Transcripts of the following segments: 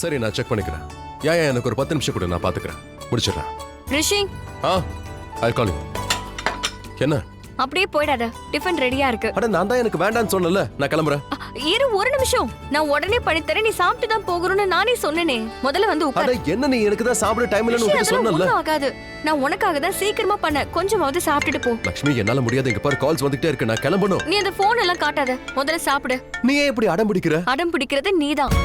சரி நான் செக் பண்ணிக்கிறேன். யா எனக்கு ஒரு 10 நிமிஷம் கூட நான் பாத்துக்கிறேன். முடிச்சிடுறேன். ரிஷி ஐ கால் யூ. என்ன? அப்படியே போயிடாத, டிஃபன் ரெடியா இருக்கு. அட நான் தான் எனக்கு வேண்டாம்னு சொன்னல, நான் கிளம்புறேன். இரு ஒரு நிமிஷம், நான் உடனே பண்ணி தரேன். நீ சாப்பிட்டு தான் போகணும்னு நானே சொன்னேனே. முதல்ல வந்து உட்காரு. அட என்ன, நீ எனக்கு தான் சாப்பிட டைம் இல்லன்னு உங்களுக்கு சொன்னல. ஒண்ணும் ஆகாது, நான் உனக்காக தான் சீக்கிரமா பண்ண. கொஞ்சமாவது சாப்பிட்டுட்டு போ. லட்சுமி என்னால முடியாது, இங்க பாரு கால்ஸ் வந்துட்டே இருக்கு, நான் கிளம்பணும். நீ அந்த போன் எல்லாம் காட்டாத, முதல்ல சாப்பிடு. நீ ஏன் இப்படி அடம் பிடிக்கிற? அடம் பிடிக்கிறது நீதான்.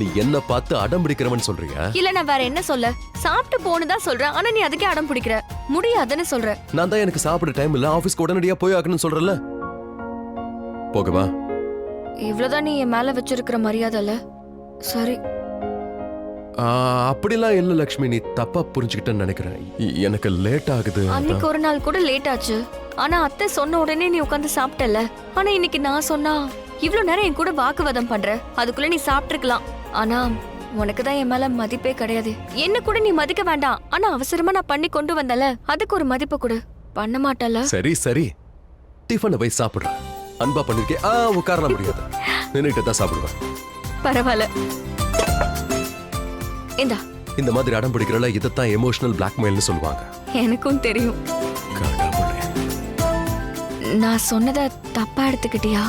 நீ என்ன பார்த்து அடம் பிடிக்கிறவன்னு சொல்றியா? இல்ல நான் வேற என்ன சொல்ல? சாப்பிட்டு போன்னு தான் சொல்றேன், ஆனா நீ அதுக்கே அடம் பிடிக்கிற. முடியாதுன்னு சொல்ற. நான் தான் எனக்கு சாப்பிட டைம் இல்ல, ஆபீஸ்க்கு உடனடியா போய் ஆகணும்னு சொல்றல. போகவா? இவ்வளவுதான் நீ என் மேல வச்சிருக்கிற மரியாதைல. சரி. அப்படிலாம் இல்ல லட்சுமி, நீ தப்பா புரிஞ்சுக்கிட்டேன்னு நினைக்கிறேன். எனக்கு லேட் ஆகுது. அன்னைக்கு ஒரு நாள் கூட லேட் ஆச்சு, ஆனா அத்தை சொன்ன உடனே நீ உட்கார்ந்து சாப்பிட்டல. ஆனா இன்னைக்கு நான் சொன்னா இவ்ளோ நேரம் என் கூட வாக்குவாதம் பண்ற. அதுக்குள்ள நீ சாப்பிட்டுருக்கலாம். ஆனா உனக்கு தான் என் மேல மதிப்பே கிடையாது. என்ன கூட நீ மதிக்க வேண்டாம், ஆனா அவசரமா நான் பண்ணி கொண்டு வந்தல, அதுக்கு ஒரு மதிப்பு கொடு. பண்ண மாட்டல. சரி சரி, டிஃபனை போய் சாப்பிடுறேன். அன்பா பண்ணிருக்கேன். உட்காரலாம் முடியாது, நின்னுட்டு தான் சாப்பிடுவேன். பரவாயில்ல, இந்தா. இந்த மாதிரி அடம் பிடிக்கிறல, இதைத்தான் எமோஷனல் பிளாக்மெயில்னு சொல்லுவாங்க. எனக்கும் தெரியும். நான் சொன்னதை தப்பா எடுத்துக்கிட்டியா?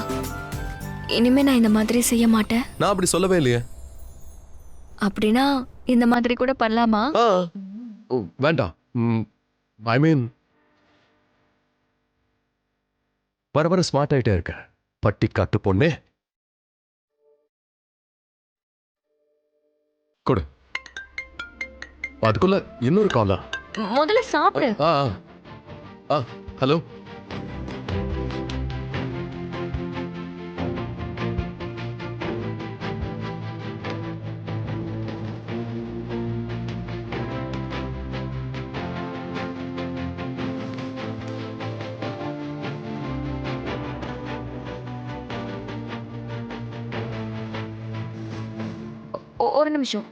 இனிமே நான் இந்த மாதிரி செய்ய மாட்டேன். நான் அப்படி சொல்லவே இல்லையே. அப்படின்னா இந்த மாதிரி கூட பண்ணலாமா? வேண்டாம். ஐ மீன் வர வர ஸ்மார்ட் ஆயிட்டே இருக்க. பட்டி காட்டு பொண்ணே. கொடு. அதுக்குள்ள இன்னொரு காலா? முதல்ல சாப்பிடு. ஹலோ. ஒரு நிமிஷம்.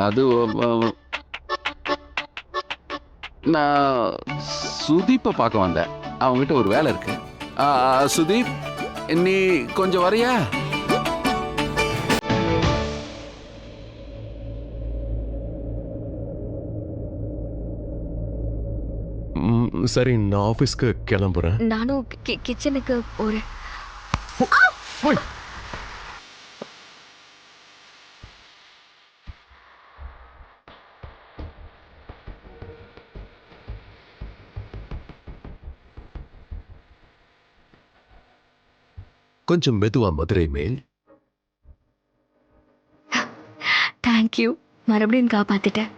அது நான் சுதீப்பை பார்க்க வந்தேன். அவங்ககிட்ட ஒரு வேலை இருக்கு. சுதீப், நீ கொஞ்சம் வரியா? சரி, நான் ஆபீஸ்க்கு கிளம்புறேன். நானும் கிச்சனுக்கு போறேன். கொஞ்சம் மெதுவா மதுரை மேல். தேங்க்யூ, மறுபடியும் காப்பாத்திட்டேன்.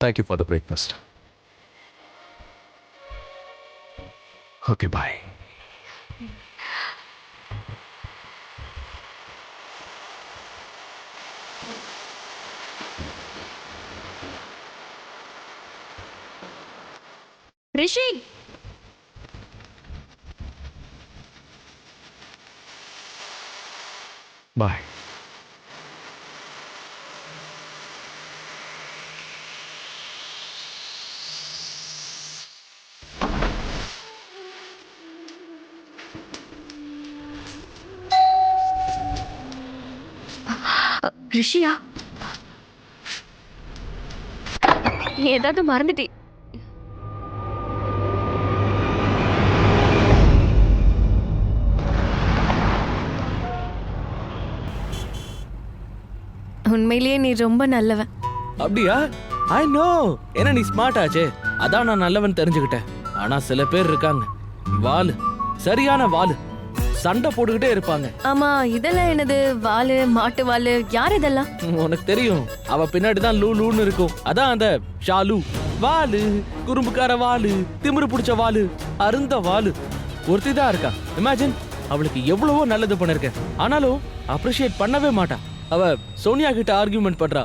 Thank you for the breakfast. Okay, bye. Rishi, Bye. ரிஷியா, நீ ஏதாவது மறந்துட்டி? உண்மையிலேயே நீ ரொம்ப நல்லவன். அப்படியா? I know. ஏன்னா நீ ஸ்மார்ட் ஆச்சே, அதான் நான் நல்லவன் தெரிஞ்சுக்கிட்டேன். ஆனா சில பேர் இருக்காங்க, வாலு, சரியான வாலு, சண்டை போட்டுக்கிட்டே இருப்பாங்க. ஆமா, இதெல்லாம் என்னது? வாலு, மாட்டு வாலு, யார் இதெல்லாம்? உனக்கு தெரியும், அவ பின்னாடி தான் லூ லூன்னு இருக்கும். அதான் அந்த ஷாலு. வாலு, குறும்புக்கார வாலு, திமிரு பிடிச்ச வாலு, அருந்த வாலு. ஒருத்தி தான் இருக்கா. இமேஜின், அவளுக்கு எவ்வளவோ நல்லது பண்ணிருக்கேன், ஆனாலும் அப்ரிஷியேட் பண்ணவே மாட்டா. அவ சோனியா கிட்ட ஆர்கியூமெண்ட் பண்றா.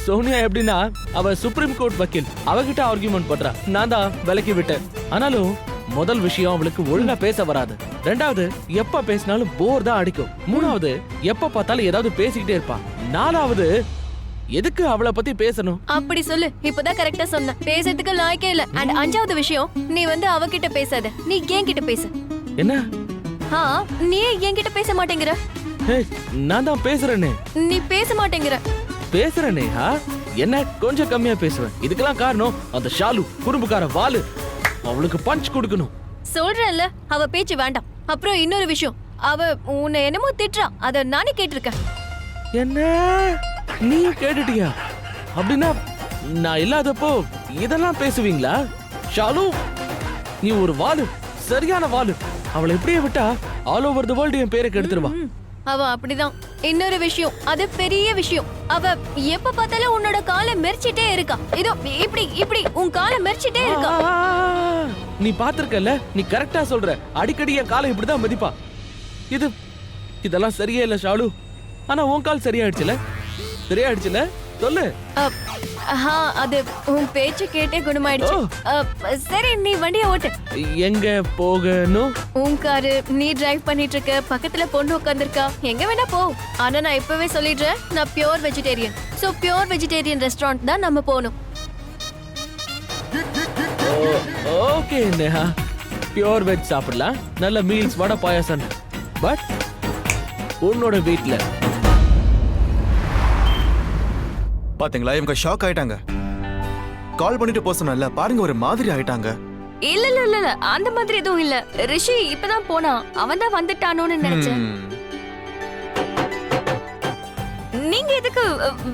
சோனியா எப்படின்னா, அவ சுப்ரீம் கோர்ட் வக்கீல், அவகிட்ட ஆர்கியூமெண்ட் பண்றா. நான் தான் விலக்கி விட்டேன். ஆனாலும் முதல் விஷயம், அவளுக்கு ஒழுங்கா பேச வராது. ரெண்டாவது, எப்ப பேசினாலும் போர் தான் அடிக்கும். மூணாவது, எப்ப பார்த்தாலும் ஏதாவது பேசிக்கிட்டே இருப்பா. நாலாவது, எதுக்கு அவளை பத்தி பேசணும்? அப்படி சொல்லு, இப்பதான் கரெக்டா சொன்ன. பேசுறதுக்கு லாய்க்கே இல்ல. அண்ட் அஞ்சாவது விஷயம், நீ வந்து அவகிட்ட பேசாத, நீ என்கிட்ட பேசு. என்ன? நீ என்கிட்ட பேச மாட்டேங்கிற. நான் தான் பேசுறேனே. நீ பேச மாட்டேங்கிற. பேசுறேனே. என்ன கொஞ்சம் கம்மியா பேசுவேன். இதுக்கெல்லாம் காரணம் அந்த ஷாலு, குறும்புக்கார வாலு. அவளுக்கு பஞ்ச் கொடுக்கணும். சொல்றேன்ல, அவ பேச்சு வேண்டாம். அப்புறம் இன்னொரு விஷயம், அவ உன்னை என்னமோ திட்டுறா, அத நானே கேட்டிருக்கேன். என்ன? நீ கேட்டுட்டியா? அப்படின்னா நான் இல்லாதப்போ இதெல்லாம் பேசுவீங்களா? ஷாலு, நீ ஒரு வாலு, சரியான வாலு. அவளை இப்படியே விட்டா ஆல் ஓவர் தி வேர்ல்ட் என் பேரை கெடுத்துருவா. அவ அப்படிதான். இன்னொரு விஷயம், அது பெரிய விஷயம். அவ எப்ப பார்த்தாலும் உன்னோட காலை மெரிச்சிட்டே இருக்கா. இதோ இப்படி இப்படி உன் காலை மெரிச்சிட்டே இருக்கா. நீ பாத்திருக்கல, நீ கரெக்டா சொல்ற. அடிக்கடி என் காலை இப்படிதான் மதிப்பா. இதெல்லாம் சரியே இல்ல ஷாலு. ஆனா உன் கால் சரியாயிடுச்சுல? சரியாயிடுச்சுல? சொல்லு. அது உன் பேச்சு கேட்டே குணமாயிடுச்சு. சரி, நீ வண்டியை ஓட்டு. எங்க போகணும்? உன் காரு, நீ டிரைவ் பண்ணிட்டு இருக்க, பக்கத்துல பொண்ணு உட்காந்துருக்கா, எங்க வேணா போ. ஆனா நான் இப்பவே சொல்லிடுறேன், நான் pure vegetarian. So pure vegetarian restaurant தான் நம்ம போகணும். ஓகே நேஹா, பியூர் வெஜ் சாப்பிடலாம். நல்ல மீல்ஸ், வடை, பாயாசம். பட் உன்னோட வீட்ல பாத்தீங்களா, இவங்க ஷாக் ஆயிட்டாங்க. கால் பண்ணிட்டு போக சொன்னல, பாருங்க ஒரு மாதிரி ஆயிட்டாங்க. இல்ல இல்ல இல்ல இல்ல, அந்த மாதிரி எதுவும் இல்ல. ரிஷி இப்பதான் போனான், அவன் தான் வந்துட்டானோன்னு நினைச்சேன். நீங்க எதுக்கு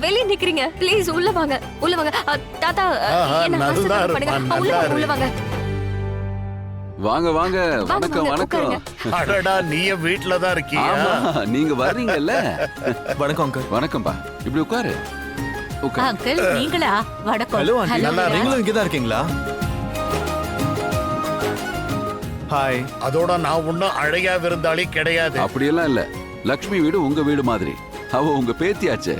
வெளிய நிக்கிறீங்க? ப்ளீஸ் உள்ள வாங்க, உள்ள வாங்க. தாத்தா, என்ன ஆசீர்வாதம் பண்ணுங்க. உள்ள வாங்க. வாங்க வாங்க. வணக்கம் வணக்கம். அடடா, நீயே வீட்ல தான் இருக்கியா? ஆமா, நீங்க வர்றீங்கல்ல. வணக்கம் அங்கிள். வணக்கம்பா. இப்படி உட்காரு. அங்கிள், நீங்களா? வணக்கம். Hello aunty. நல்லா நீங்களும் இங்க தான் இருக்கீங்களா? ஹாய். அதோட நான் ஒன்னும் அழகா விருந்தாளி கிடையாது. அப்படியெல்லாம் இல்ல. லக்ஷ்மி வீடு உங்க வீடு மாதிரி. அவ உங்க பேத்தியாச்சே.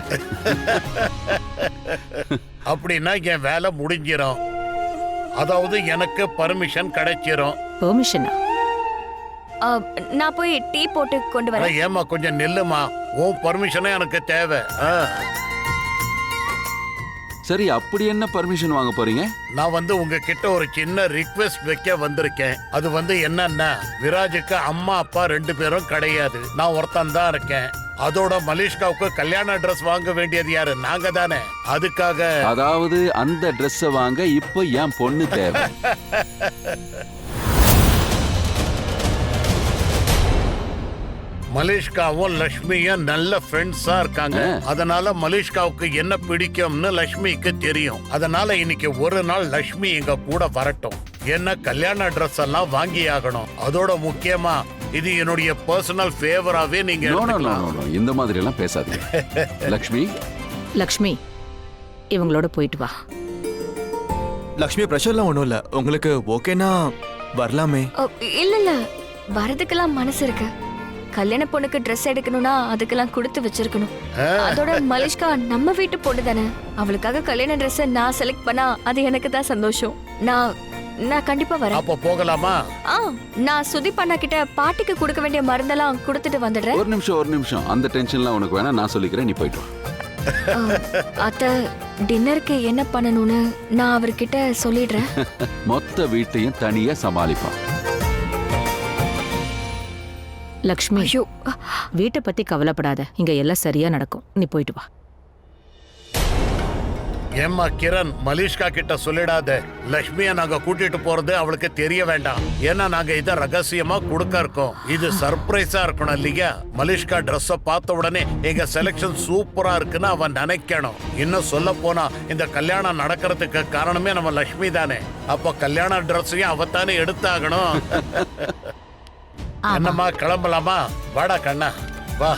அப்படின்னா என் வேலை முடிஞ்சிரும். அதாவது எனக்கு பர்மிஷன் கிடைச்சிரும். பெர்மிஷனா? நான் போய் டீ போட்டு கொண்டு வரேன். ஏமா கொஞ்சம் நில்லுமா, உன் பர்மிஷனே எனக்கு தேவை. சரி, அப்படி என்ன பர்மிஷன் வாங்க போறீங்க? நான் வந்து உங்ககிட்ட ஒரு சின்ன ரிக்வெஸ்ட் வைக்க வந்திருக்கேன். அது வந்து என்னன்னா, விராஜுக்கு அம்மா அப்பா 2 பேரும் கிடையாது, நான் ஒருத்தன் தான் இருக்கேன். அதோட மலிஷ்காவுக்கு கல்யாண ட்ரெஸ் வாங்க வேண்டியது யாரு? நாங்க தானே. அதுக்காக அதாவது அந்த ட்ரெஸ்ஸ வாங்க இப்போ என் பொண்ணு தேவை. மலிஷ்காவும் லட்சுமியும் நல்ல ஃப்ரெண்ட்ஸா இருக்காங்க. அதனால மலிஷ்காவுக்கு என்ன பிடிக்கும்னு லட்சுமிக்கு தெரியும். அதனால இன்னைக்கு ஒரு நாள் லட்சுமி எங்க கூட வரட்டும். என்ன கல்யாண ட்ரெஸ் எல்லாம் வாங்கி ஆகணும். அதோட முக்கியமா இது என்னுடைய பர்சனல் ஃபேவராவே நீங்க இந்த மாதிரி எல்லாம் பேசாதீங்க. லக்ஷ்மி, இவங்களோட போயிட்டு வா. லக்ஷ்மி, பிரஷர்லாம் ஒண்ணும் இல்ல. உங்களுக்கு ஓகேனா வரலாமே. இல்ல இல்ல, வரதுக்கெல்லாம் மனசு இருக்கு. கல்யாண பொண்ணுக்கு ட்ரெஸ் எடுக்கணும்னா அதுக்கெல்லாம் கொடுத்து வச்சிருக்கணும். அதோட மலிஷ்கா நம்ம வீட்டு பொண்ணு தானே, அவளுக்காக கல்யாண ட்ரெஸ் நான் செலக்ட் பண்ணா அது எனக்கு தான் சந்தோஷம். நான் கண்டிப்பா வரேன். அப்ப போகலாமா? நான் சுதீப் அண்ணா கிட்ட பாட்டிக்கு கொடுக்க வேண்டிய மருந்தெல்லாம் கொடுத்துட்டு வந்துடுறேன். ஒரு நிமிஷம். அந்த டென்ஷன்லாம் உனக்கு வேணா, நான் சொல்லிக்கிறேன், நீ போயிட்டு வா. அத்தை, டின்னருக்கு என்ன பண்ணணும்னு நான் அவர்கிட்ட சொல்லிடுறேன். மொத்த வீட்டையும் தனியா சமாளிப்பான். லக்ஷ்மி ஐயோ வீட்டை பத்தி கவலைப்படாத, இங்க எல்லாம் சரியா நடக்கும். நீ போயிட்டு வா. ஏம்மா கிரண், மலிஷ்கா கிட்ட சொல்லிடாத. லக்ஷ்மிய நாங்க கூட்டிட்டு போறது அவளுக்கு தெரிய வேண்டாம். ஏன்னா நாங்க இத ரகசியமா கொடுக்க இருக்கோம். இது சர்ப்ரைஸா இருக்கணும் இல்லையா? மலிஷ்கா ட்ரெஸ்ஸ பார்த்த உடனே எங்க செலக்ஷன் சூப்பரா இருக்குன்னு அவன் நினைக்கணும். இன்னும் சொல்ல போனா இந்த கல்யாணம் நடக்கிறதுக்கு காரணமே நம்ம லக்ஷ்மி தானே. அப்ப கல்யாண ட்ரெஸ்ஸையும் அவத்தானே எடுத்தாகணும். என்னம்மா கிளம்பலாமா? வாடா கண்ணா வா.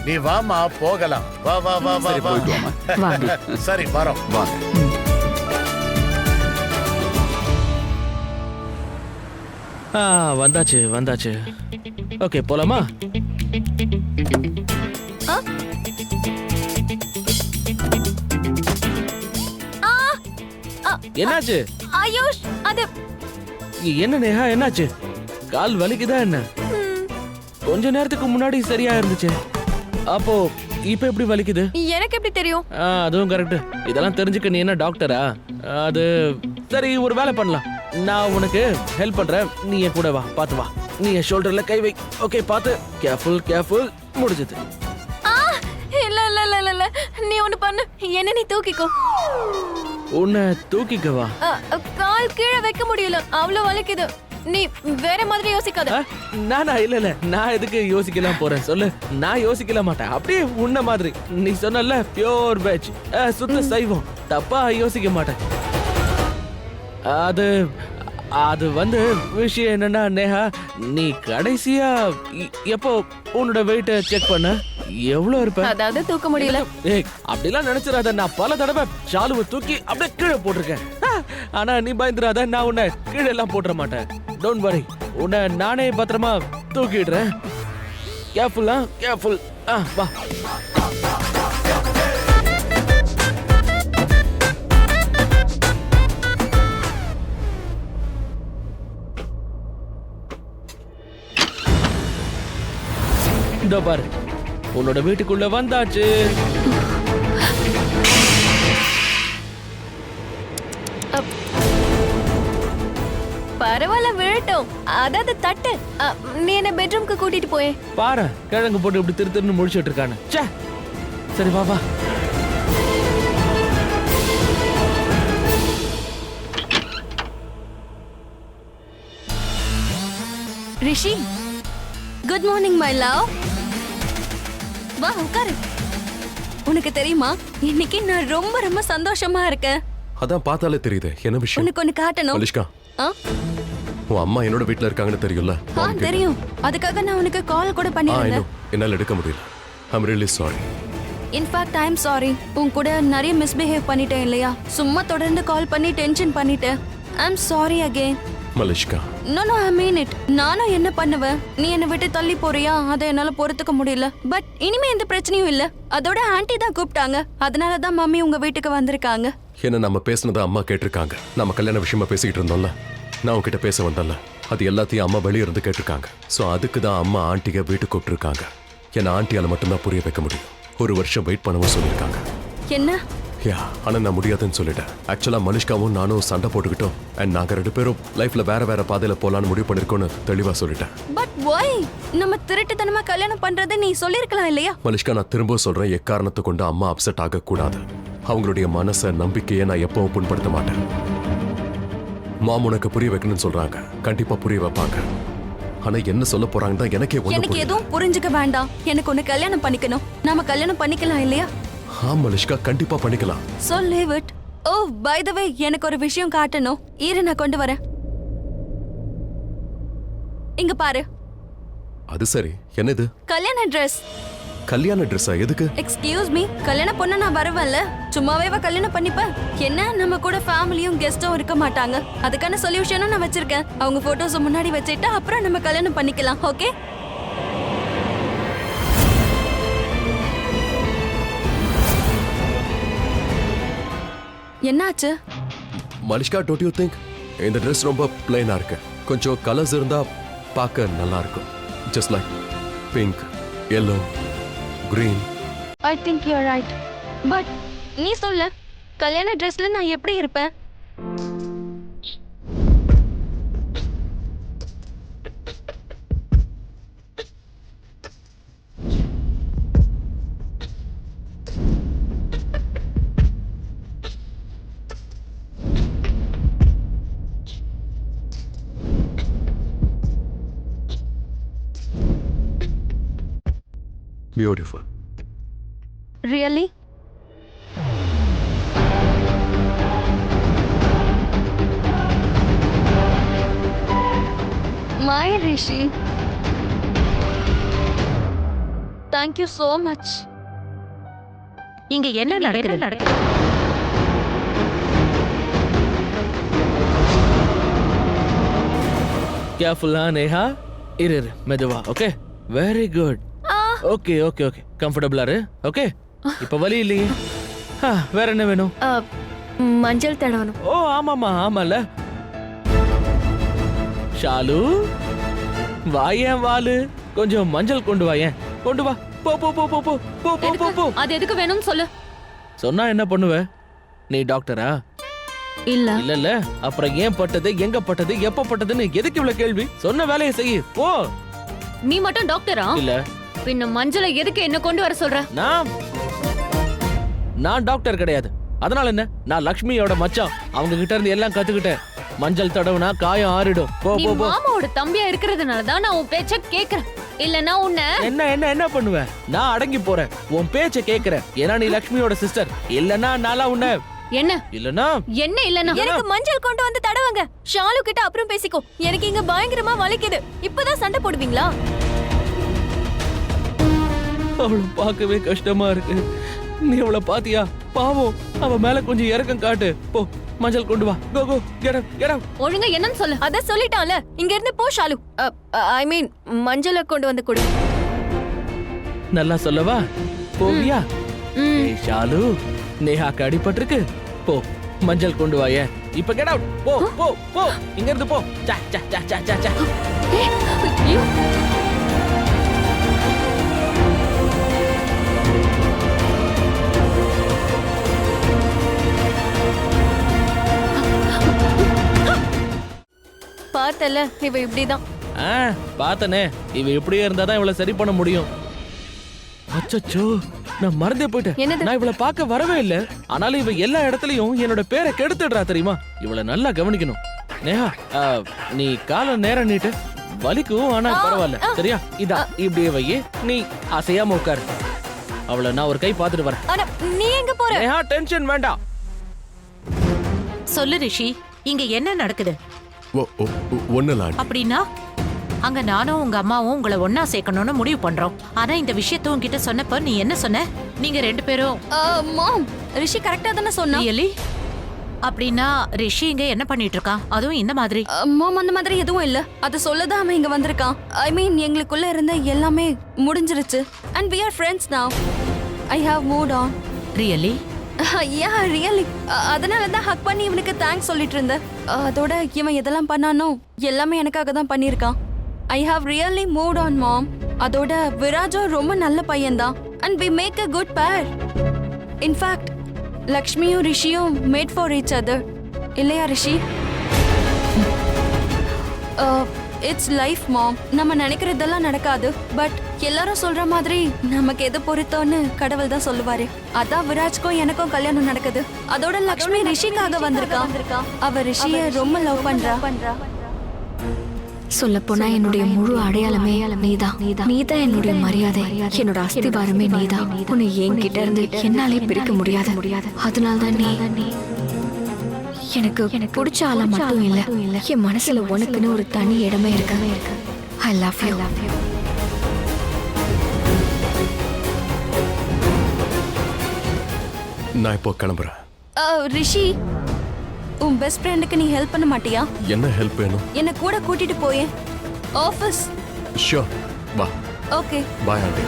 நீ வாமா போகலாம். வா வா வா வா சரி, வா. போயிட்டு வாம்மா. வாங்க. சரி வரோம். வாங்க. வந்தாச்சு வந்தாச்சு. ஓகே போலாமா? என்னாச்சு? ஆயுஷ் அது என்ன நேஹா, என்னாச்சு? கால் வலிக்குதா என்ன? கொஞ்ச நேரத்துக்கு முன்னாடி சரியா இருந்துச்சு. அப்போ இப்ப எப்படி வலிக்குது? எனக்கு எப்படி தெரியும்? அதுவும் கரெக்ட். இதெல்லாம் தெரிஞ்சுக்க நீ என்ன டாக்டரா? அது சரி, ஒரு வேலை பண்ணலாம். நான் உனக்கு ஹெல்ப் பண்றேன். நீ என் கூட வா, பாத்து வா. நீ என் ஷோல்டர்ல கை வை. ஓகே, பாத்து. Careful careful. முடிஞ்சது. இல்ல இல்ல இல்ல இல்ல இல்ல, நீ ஒண்ணு பண்ணு. என்ன நீ தூக்கிக்கோ. உன்னை தூக்கிக்கவா? கால் கீழே வைக்க முடியல, அவ்வளவு வலிக்குது. நீ வேற மாதிரி யோசிக்காத. நானா? இல்ல இல்ல, நான் எதுக்கு யோசிக்கலாம் போறேன் சொல்லு. நான் யோசிக்கல மாட்டேன். அப்படியே உன்ன மாதிரி. நீ சொன்னல பியோர் வெஜ், சுத்த சைவம். தப்பா யோசிக்க மாட்டேன். அது அது வந்து விஷயம் என்னன்னா நேஹா, நீ கடைசியா எப்போ உன்னோட வெயிட்ட செக் பண்ண? எவ்வளவு இருப்ப? அதாவது தூக்க முடியல. ஏய், அப்படிலாம் நினைச்சிடாத. நான் பல தடவை ஷாலுவை தூக்கி அப்படியே கீழே போட்டிருக்கேன். ஆனா நீ பயந்துடாத, நான் உன்னை கீழே எல்லாம் போட்டுற மாட்டேன். டோன்ட் வரி, உன்னை நானே பத்திரமா தூக்கிடுறேன். கேர்ஃபுல்லா, கேர்ஃபுல். வா. இதோ பாரு, உன்னோட வீட்டுக்குள்ள வந்தாச்சு. பரவாயில்ல, விழட்டும். அதாவது தட்டு. நீ என்ன பெட்ரூம்க்கு கூட்டிட்டு போயே. பாரு, கிழங்கு போட்டு இப்படி திரு திருன்னு முடிச்சிட்டு இருக்கானு. ச்சே. சரி வா வா. ரிஷி, குட் மார்னிங் மை லவ். வா உட்காரு. உனக்கு தெரியுமா, இன்னைக்கு நான் ரொம்ப ரொம்ப சந்தோஷமா இருக்கேன். அதான் பார்த்தாலே தெரியுது. என்ன விஷயம்? உனக்கு ஒன்னு காட்டணும். மலிஷ்கா, ஆ? உன் அம்மா என்னோட வீட்ல இருக்காங்கன்னு தெரியும்ல? தெரியும். அதுக்காக நான் உனக்கு கால் கூட பண்ணிருந்தேன். என்னால எடுக்க முடியல. I'm really sorry. In fact I am sorry. உன் கூட நிறைய மிஸ்பிஹேவ் பண்ணிட்டேன் இல்லையா? சும்மா தொடர்ந்து கால் பண்ணி டென்ஷன் பண்ணிட்டேன். I am sorry again. Malishka, no no, I mean it. நானும் என்ன பண்ணுவேன்? நீ என்னை விட்டு தள்ளி போறியா? அதை என்னால பொறுத்துக்க முடியல. பட் இனிமே எந்த பிரச்சனையும் இல்ல. அதோட ஆன்ட்டி தான் கூப்பிட்டாங்க. அதனால தான் மம்மி உங்க வீட்டுக்கு வந்திருக்காங்க. என்ன நம்ம பேசுனதை அம்மா கேட்டிருக்காங்க. நம்ம கல்யாண விஷயமா பேசிக்கிட்டு இருந்தோம்ல, நான் உன்கிட்ட பேச வந்தேன்ல, அது எல்லாத்தையும் அம்மா வெளியே இருந்து கேட்டிருக்காங்க. ஸோ அதுக்கு தான் அம்மா ஆண்டியை வீட்டுக்கு கூப்பிட்டுருக்காங்க. ஏன்னா ஆண்டியால மட்டும்தான் புரிய வைக்க முடியும். 1 வருஷம் வெயிட் பண்ணவும் சொல்லியிருக்காங்க. என்ன? யா, ஆனா நான் முடியாதுன்னு சொல்லிட்டேன். ஆக்சுவலா மலிஷ்காவும் நானும் சண்டை போட்டுக்கிட்டோம். அண்ட் நாங்க 2 பேரும் லைஃப்ல வேற வேற பாதையில போலான்னு முடிவு பண்ணிருக்கோம்னு தெளிவா சொல்லிட்டேன். But why? நம்ம திருட்டுத்தனமா கல்யாணம் பண்றது நீ சொல்லிருக்கலாம் இல்லையா? மலிஷ்கா, நான் திரும்ப சொல்றேன், எக்காரணத்தை கொண்டு அம்மா அப்செட் ஆகக்கூடாது. அவங்களுடைய மனசை, நம்பிக்கையை நான் எப்பவும் புண்படுத்த மாட்டேன். மாம் உனக்கு புரிய வைக்கணும்னு சொல்றாங்க. கண்டிப்பா புரிய வைப்பாங்க. ஆனா என்ன சொல்ல போறாங்க தான் எனக்கே ஒண்ணு எனக்கு புரியல. எதுவும் புரிஞ்சுக்க வேண்டாம். எனக்கு ஒன்னு கல்யாணம் பண்ணிக்கணும். நாம கல்யாணம் பண்ணிக்கலாம் இல்லையா? மலிஷ்கா, கண்டிப்பா பண்ணிக்கலாம். So leave it. Oh, by the way, எனக்கு ஒரு விஷயம் காட்டணும். இரு, நான் கொண்டு வரேன். இங்க பாரு. அது சரி, என்னது? கல்யாண ட்ரெஸ். கல்யாண ட்ரெஸ்ஸா? எதுக்கு? எக்ஸ்கியூஸ் மீ, கல்யாண பொண்ணு நான் வருவேன்ல, சும்மாவே கல்யாணம் பண்ணிப்பேன். என்ன, நம்ம கூட ஃபேமிலியும் கெஸ்டும் இருக்க மாட்டாங்க. அதுக்கான சொல்யூஷனும் நான் வச்சிருக்கேன். அவங்க போட்டோஸ் முன்னாடி வச்சுட்டு அப்புறம் நம்ம கல்யாணம் பண்ணிக்கலாம். ஓகே? என்னாச்சு? மலிஷ்கா, டோன்ட் யூ திங்க் இந்த ட்ரெஸ் ரொம்ப பிளைனா இருக்கு? கொஞ்சம் கலர்ஸ் இருந்தா பார்க்க நல்லா இருக்கும். Just like pink, yellow, green. I think you're right. But நீ சொல்ல, கல்யாண ட்ரெஸ்ல நான் எப்படி இருப்பேன்? Beautiful. Really? My Rishi, thank you so much. இங்க என்ன நடக்குது? கேர்ஃபுல்லா நேஹா. இரு மெதுவா. Okay, very good. Okay okay okay, கம்ஃபர்டபுளா இரு. ஓகே, இப்ப வலி இல்லையே. வேற என்ன வேணும்? மஞ்சள் தடவணும். ஓ ஆமாமா, ஆமால. ஷாலு, வாயேன் வாலு, கொஞ்சம் மஞ்சள் கொண்டு வாயேன். கொண்டு வா. போ போ போ போ போ போ போ போ போ. அது எதுக்கு வேணும்னு சொல்லு. சொன்னா என்ன பண்ணுவ? நீ டாக்டரா? இல்ல. இல்ல. அப்புறம் ஏன் பட்டது, எங்க பட்டது, எப்ப பட்டதுன்னு எதுக்கு இவ்வளவு கேள்வி? சொன்ன வேலையை செய்யு. போ. நீ மட்டும் டாக்டரா? இல்ல. பின்ன மஞ்சளை எதுக்கு என்ன கொண்டு வர சொல்ற? நான் டாக்டர் கிடையாது. அதனால என்ன? நான் லக்ஷ்மியோட மச்சான். அவங்க கிட்ட இருந்து எல்லாம் கத்துக்கிட்டேன். மஞ்சள் தடவுனா காயம் ஆறிடும். போ நீ போ போ. மாமாவோட தம்பியா இருக்கிறதுனால தான் நான் உன் பேச்ச கேக்குறேன். இல்லனா உன்னை என்ன என்ன என்ன பண்ணுவ? நான் அடங்கி போறேன். உன் பேச்ச கேக்குறேன். ஏன்னா நீ லக்ஷ்மியோட சிஸ்டர். இல்லனா நாளா உன்னை என்ன இல்லனா என்ன இல்லனா எனக்கு மஞ்சள் கொண்டு வந்து தடவுங்க. ஷாலு கிட்ட அப்புறம் பேசிக்கோ. எனக்கு இங்க பயங்கரமா வலிக்குது. இப்பதான் சண்டை போடுவீங்களா? அவளை பார்க்கவே கஷ்டமா இருக்கு. நீ அவளை பாத்தியா? பாவம். அவ மேல கொஞ்சம் இறக்கம் காட்டு. போ, மஞ்சள் கொண்டு வா. கோ கோ, கெட் அப் கெட் அப். ஒழுங்கா என்னன்னு சொல்லு. அத சொல்லிட்டான்ல. இங்க இருந்து போ ஷாலு. ஐ மீன் மஞ்சளை கொண்டு வந்து கொடு. நல்லா சொல்லவா? போவியா? ஏய் ஷாலு, நேஹாக்கு அடிபட்டிருக்கு. போ, மஞ்சள் கொண்டு வாயே. இப்ப கெட் அவுட். போ போ போ, இங்க இருந்து போ. சா சா சா சா சா சா. ஐயோ. பார்த்தல, இவ இப்படிதான். பார்த்தனே. இவ இப்படியே இருந்தாதான் இவளை சரி பண்ண முடியும். அச்சச்சோ, நான் மறந்தே போயிட்டேன். என்னது? நான் இவளை பார்க்க வரவே இல்ல. ஆனாலும் இவ எல்லா இடத்துலயும் என்னோட பேரை கெடுத்துடுறா தெரியுமா? இவளை நல்லா கவனிக்கணும். நேஹா, நீ கால நேரம் நீட்டு. வலிக்கும், ஆனா பரவாயில்ல. சரியா? இதா இப்படியே வையே. நீ அசையாம உட்காரு. அவளை நான் ஒரு கை பார்த்துட்டு வரேன். ஆனா நீ எங்க போற? நேஹா, டென்ஷன் வேண்டாம். சொல்லு ரிஷி, இங்க என்ன நடக்குது? ஒண்ணுல அப்படின்னா அங்க நானும் உங்க அம்மாவும் உங்களை ஒன்னா சேர்க்கணும்னு முடிவு பண்றோம். ஆனா இந்த விஷயத்த உன்கிட்ட சொன்னப்ப நீ என்ன சொன்ன? நீங்க ரெண்டு பேரும் மாம், ரிஷி கரெக்ட்டா தான சொன்னா. ரியலி? அப்படின்னா ரிஷி இங்க என்ன பண்ணிட்டு இருக்கான்? அதுவும் இந்த மாதிரி? மாம், அந்த மாதிரி எதுவும் இல்ல. அது சொல்லதான் அவன் இங்க வந்திருக்கான். ஐ மீன் எங்களுக்குள்ள இருந்த எல்லாமே முடிஞ்சிருச்சு. And we are friends now. I have moved on. Really? Yeah, really. அதனால தான் ஹக் பண்ணி இவனுக்கு தேங்க்ஸ் சொல்லிட்டு இருந்தேன். அதோட இவன் எதெல்லாம் பண்ணானோ எல்லாமே எனக்காக தான் பண்ணியிருக்கான். I have really moved on, mom. அதோட விராஜும் ரொம்ப நல்ல பையன்தான். And we make a good pair. In fact, லக்ஷ்மியும் ரிஷியும் made for each other. இல்லையா ரிஷி? இட்ஸ் லைஃப் மாம். நம்ம நினைக்கிறதெல்லாம் நடக்காது. பட் எல்லாரும் சொல்ற மாதிரி நமக்கு எது பொருத்தோன்னு கடவுள் தான் சொல்லுவாரு. அதான் விராஜ்க்கும் எனக்கும் கல்யாணம் நடக்குது. அதோட லக்ஷ்மி ரிஷிக்காக வந்திருக்கா. அவ ரிஷிய ரொம்ப லவ் பண்றா. சொல்ல போனா என்னுடைய முழு அடையாளமே நீதான். நீதான் என்னுடைய மரியாதை, என்னோட அஸ்திவாரமே நீதான். உன்னை என்கிட்ட இருந்து என்னாலே பிரிக்க முடியாது. அதனால்தான் நீ எனக்கு பிடிச்ச ஆளா மட்டும் இல்ல, என் மனசுல உனக்குன்னு ஒரு தனி இடமே இருக்கு. I love you. நான் இப்போ கிளம்புறேன். ரிஷி, உன் பெஸ்ட் ஃப்ரெண்டுக்கு நீ ஹெல்ப் பண்ண மாட்டியா? என்ன ஹெல்ப் வேணும்? என்ன கூட கூட்டிட்டு போயே ஆபீஸ். ஷூர், வா. Okay bye aunty.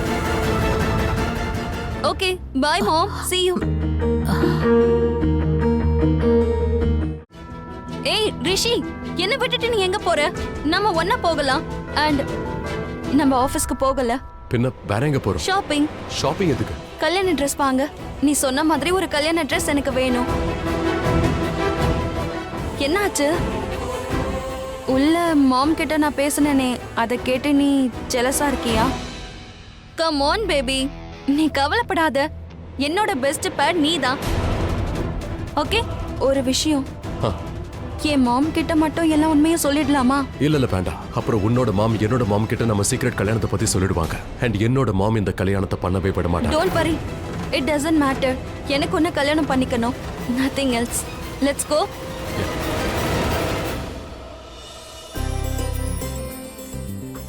Okay bye mom, see you. ஏய் ரிஷி, என்ன விட்டுட்டு நீ எங்க போற? நம்ம ஒண்ணா போகலாம். அண்ட் நம்ம ஆபீஸ்க்கு போகல. பின்ன வேற எங்க போறோம்? ஷாப்பிங். ஷாப்பிங் எதுக்கு? கல்யாண ட்ரெஸ் வாங்க. நீ சொன்ன மாதிரி ஒரு கல்யாண ட்ரெஸ் எனக்கு வேணும். என்னாச்சு? உள்ள மாம் கிட்ட நான் பேசினேனே, அதை கேட்டு நீ ஜெலஸா இருக்கியா? கம் ஆன் பேபி, நீ கவலைப்படாத. என்னோட பெஸ்ட் பேர் நீ தான். ஓகே, ஒரு விஷயம். என் மாம் கிட்ட மட்டும் எல்லா உண்மையும் சொல்லிடலாமா? இல்ல வேண்டாம். அப்புறம் உன்னோட மாம் என்னோட மாம் கிட்ட நம்ம சீக்ரெட் கல்யாணத்தை பத்தி சொல்லிடுவாங்க. அண்ட் என்னோட மாம் இந்த கல்யாணத்தை பண்ணவே விட மாட்டாங்க. Don't worry, it doesn't matter. எனக்கு ஒன்னு கல்யாணம் பண்ணிக்கணும், நத்திங் எல்ஸ். Let's go.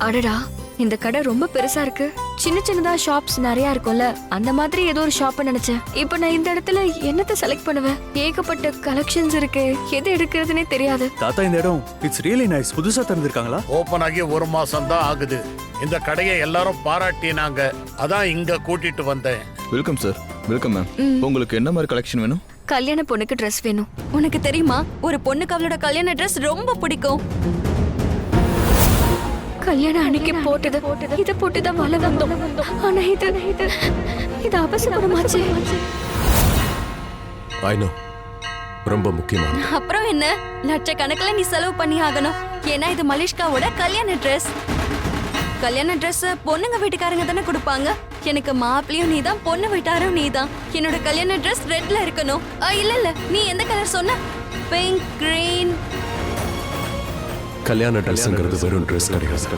அடடா, இந்த கடை ரொம்ப பெருசா இருக்கு. சின்ன சின்னதா ஷாப்ஸ் நிறைய இருக்கும்ல, அந்த மாதிரி ஏதோ ஒரு ஷாப் நினைச்சேன். இப்ப நான் இந்த இடத்துல என்னத்தை செலக்ட் பண்ணுவேன்? ஏகப்பட்ட கலெக்ஷன்ஸ் இருக்கு, எது எடுக்கிறதுனே தெரியாது. தாத்தா இந்த இடம் இட்ஸ் ரியலி நைஸ். புதுசா திறந்திருக்காங்களா? ஓபன் ஆகி 1 மாசம் தான் ஆகுது. இந்த கடையை எல்லாரும் பாராட்டினாங்க, அதான் இங்க கூட்டிட்டு வந்தேன். Welcome sir. Welcome ma'am. உங்களுக்கு என்ன மாதிரி கலெக்ஷன் வேணும்? கல்யாண பொண்ணுக்கு ட்ரெஸ் வேணும். உனக்கு தெரியுமா, ஒரு பொண்ணுக்கு அவளோட கல்யாண ட்ரெஸ் ரொம்ப பிடிக்கும். கல்யாணம் அன்னைக்கு போட்டது இத போட்டுதான் வள வந்தோம். ஆனா இது அவசரமாச்சு. ஐ நோ, ரொம்ப முக்கியமான. அப்புறம் என்ன, லட்சக்கணக்கில் நீ செலவு பண்ணி ஆகணும். ஏன்னா இது மலிஷ்காவோட கல்யாண ட்ரெஸ். கல்யாண ட்ரெஸ் பொண்ணுங்க வீட்டுக்காரங்க தானே கொடுப்பாங்க. எனக்கு மாப்பிளையும் நீதான், பொண்ணு வீட்டாரும் நீதான். என்னோட கல்யாண ட்ரெஸ் ரெட்ல இருக்கணும். இல்ல நீ எந்த கலர் சொன்ன? Pink, green. கல்யாண ட்ரெஸ்ங்கிறது வெறும் ட்ரெஸ் கிடையாது.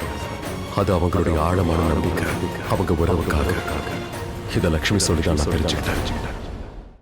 அது அவங்களுடைய ஆழமான நம்பிக்கை, அவங்க உறவுக்காக. இதை லட்சுமி சொல்லிதான் நான் தெரிஞ்சுக்கிட்டேன்.